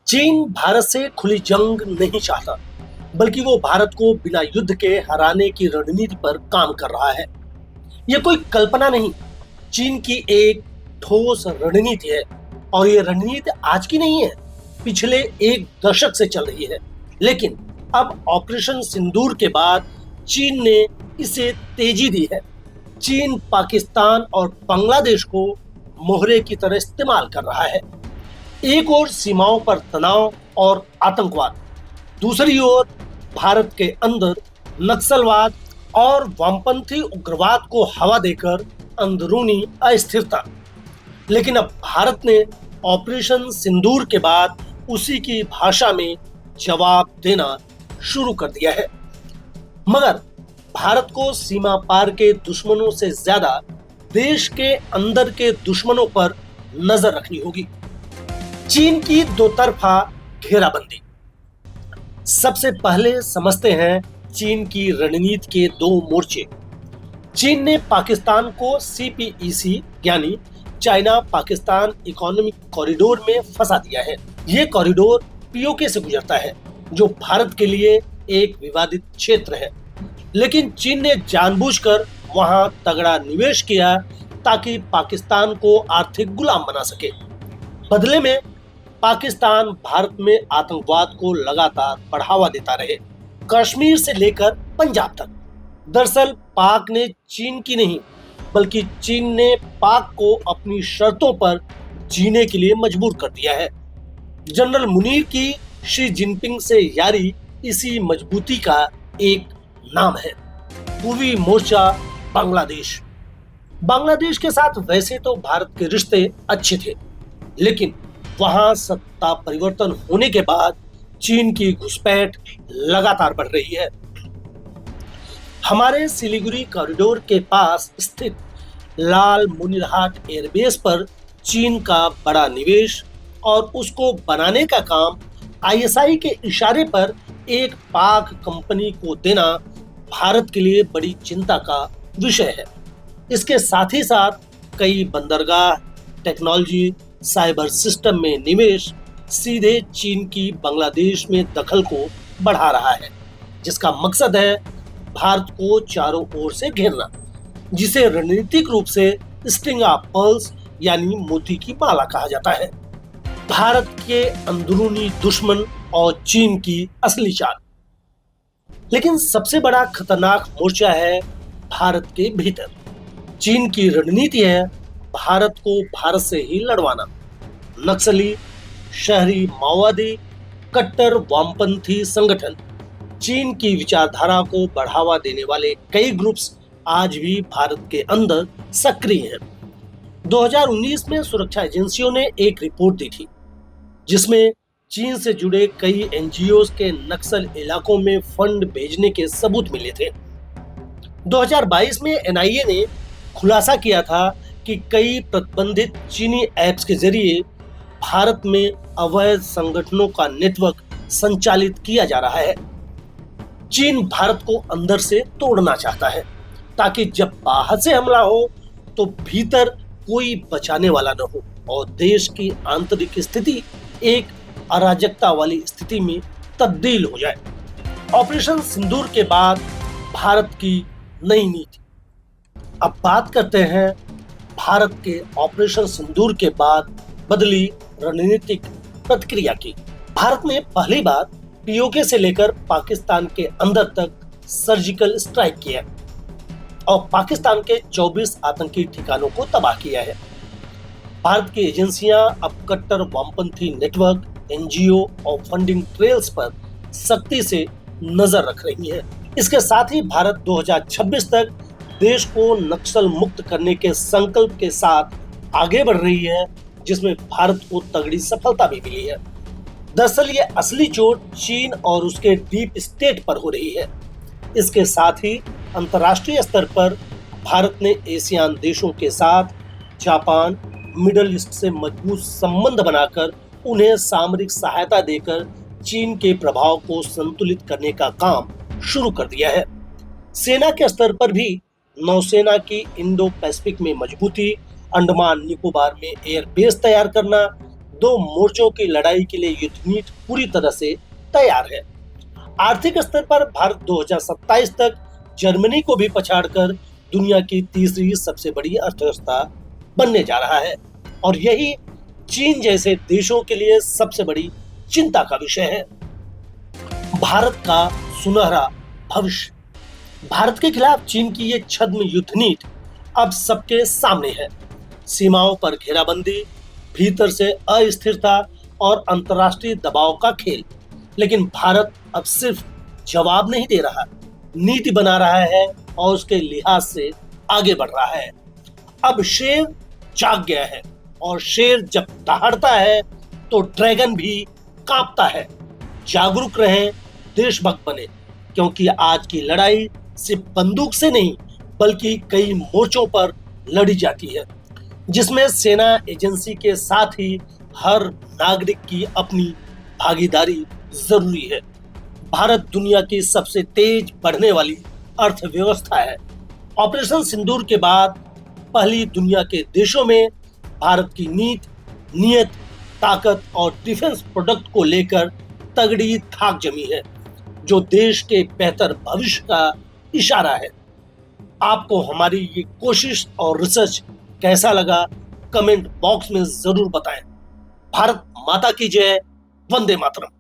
चीन भारत से खुली जंग नहीं चाहता, बल्कि वो भारत को बिना युद्ध के हराने की रणनीति पर काम कर रहा है। ये कोई कल्पना नहीं, चीन की एक ठोस रणनीति है। और ये रणनीति आज की नहीं है, पिछले एक दशक से चल रही है। लेकिन अब ऑपरेशन सिंदूर के बाद चीन ने इसे तेजी दी है। चीन पाकिस्तान और बांग्लादेश को मोहरे की तरह इस्तेमाल कर रहा है। एक ओर सीमाओं पर तनाव और आतंकवाद, दूसरी ओर भारत के अंदर नक्सलवाद और वामपंथी उग्रवाद को हवा देकर अंदरूनी अस्थिरता। लेकिन अब भारत ने ऑपरेशन सिंदूर के बाद उसी की भाषा में जवाब देना शुरू कर दिया है। मगर भारत को सीमा पार के दुश्मनों से ज्यादा देश के अंदर के दुश्मनों पर नजर रखनी होगी। चीन की दो तरफा घेराबंदी। सबसे पहले समझते हैं चीन की रणनीति के दो मोर्चे। चीन ने पाकिस्तान को सीपीईसी यानी चाइना पाकिस्तान इकोनॉमिक कॉरिडोर में फंसा दिया है। ये कॉरिडोर पीओके से गुजरता है, जो भारत के लिए एक विवादित क्षेत्र है। लेकिन चीन ने जानबूझकर वहां तगड़ा निवेश किया ताकि पाकिस्तान को आर्थिक गुलाम बना सके। बदले में पाकिस्तान भारत में आतंकवाद को लगातार बढ़ावा देता रहे, कश्मीर से लेकर पंजाब तक। दरअसल पाक ने चीन की नहीं, बल्कि चीन ने पाक को अपनी शर्तों पर जीने के लिए मजबूर कर दिया है। जनरल मुनीर की शी जिनपिंग से यारी इसी मजबूती का एक नाम है। पूर्वी मोर्चा बांग्लादेश। बांग्लादेश के साथ वैसे तो भारत के रिश्ते अच्छे थे, लेकिन वहां सत्ता परिवर्तन होने के बाद चीन की घुसपैठ लगातार बढ़ रही है। हमारे सिलीगुड़ी कॉरिडोर के पास स्थित लाल मुनिरहाट एयरबेस पर चीन का बड़ा निवेश और उसको बनाने का काम आईएसआई के इशारे पर एक पाक कंपनी को देना भारत के लिए बड़ी चिंता का विषय है। इसके साथ ही साथ कई बंदरगाह, टेक्नोलॉजी, साइबर सिस्टम में निवेश सीधे चीन की बांग्लादेश में दखल को बढ़ा रहा है, जिसका मकसद है भारत को चारों ओर से घेरना, जिसे रणनीतिक रूप से स्ट्रिंग ऑफ पर्ल्स यानी मोती की माला कहा जाता है। भारत के अंदरूनी दुश्मन और चीन की असली चाल। लेकिन सबसे बड़ा खतरनाक मोर्चा है भारत के भीतर। चीन की रणनीति है भारत को भारत से ही लड़वाना। नक्सली, शहरी माओवादी, कट्टर वामपंथी संगठन, चीन की विचारधारा को बढ़ावा देने वाले कई ग्रुप्स आज भी भारत के अंदर सक्रिय हैं। 2019 में सुरक्षा एजेंसियों ने एक रिपोर्ट दी थी, जिसमें चीन से जुड़े कई एनजीओ के नक्सल इलाकों में फंड भेजने के सबूत मिले थे। 2022 में एनआईए ने खुलासा किया था कि कई प्रतिबंधित चीनी ऐप्स के जरिए भारत में अवैध संगठनों का नेटवर्क संचालित किया जा रहा है। चीन भारत को अंदर से तोड़ना चाहता है, ताकि जब बाहर से हमला हो तो भीतर कोई बचाने वाला न हो और देश की आंतरिक स्थिति एक अराजकता वाली स्थिति में तब्दील हो जाए। ऑपरेशन सिंदूर के बाद भारत की नई नीति। अब बात करते हैं भारत के ऑपरेशन सिंदूर के बाद बदली रणनीतिक प्रतिक्रिया की। भारत ने पहली बार पीओके से लेकर पाकिस्तान के अंदर तक सर्जिकल स्ट्राइक किया और पाकिस्तान के 24 आतंकी ठिकानों को तबाह किया है। भारत की एजेंसियां अब कट्टर वामपंथी नेटवर्क, एनजीओ और फंडिंग ट्रेल्स पर सख्ती से नजर रख रही है। इसके साथ ही भारत 2026 तक देश को नक्सल मुक्त करने के संकल्प के साथ आगे बढ़ रही है, जिसमें भारत को तगड़ी सफलता भी मिली है। दरअसल ये असली चोट चीन और उसके डीप स्टेट पर हो रही है। इसके साथ ही अंतर्राष्ट्रीय स्तर पर भारत ने एशियान देशों के साथ जापान, मिडल ईस्ट से मजबूत संबंध बनाकर उन्हें सामरिक सहायता देकर चीन के प्रभाव को संतुलित करने का काम शुरू कर दिया है। सेना के स्तर पर भी नौसेना की इंडो पैसिफिक में मजबूती, अंडमान निकोबार में एयर बेस तैयार करना, दो मोर्चों की लड़ाई के लिए युद्ध नीति पूरी तरह से तैयार है। आर्थिक स्तर पर भारत 2027 तक जर्मनी को भी पछाड़कर दुनिया की तीसरी सबसे बड़ी अर्थव्यवस्था बनने जा रहा है और यही चीन जैसे देशों के लिए सबसे बड़ी चिंता का विषय है। भारत का सुनहरा भविष्य। भारत के खिलाफ चीन की ये छद्म युद्ध नीति अब सबके सामने है। सीमाओं पर घेराबंदी, भीतर से अस्थिरता और अंतर्राष्ट्रीय दबाव का खेल। लेकिन भारत अब सिर्फ जवाब नहीं दे रहा, नीति बना रहा है और उसके लिहाज से आगे बढ़ रहा है। अब शेर जाग गया है और शेर जब दहाड़ता है तो ड्रैगन भी कांपता है। जागरूक रहें, देशभक्त बने, क्योंकि आज की लड़ाई सिर्फ बंदूक से नहीं बल्कि कई मोर्चों पर लड़ी जाती है, जिसमें सेना एजेंसी के साथ ही हर नागरिक की अपनी भागीदारी जरूरी है। भारत दुनिया की सबसे तेज बढ़ने वाली अर्थव्यवस्था है। ऑपरेशन सिंदूर के बाद पहली दुनिया के देशों में भारत की नीयत, ताकत और डिफेंस प्रोडक्ट को लेकर तगड़ी धाक जमी है, जो देश के बेहतर भविष्य का इशारा है। आपको हमारी ये कोशिश और रिसर्च कैसा लगा, कमेंट बॉक्स में जरूर बताएं। भारत माता की जय। वंदे मातरम।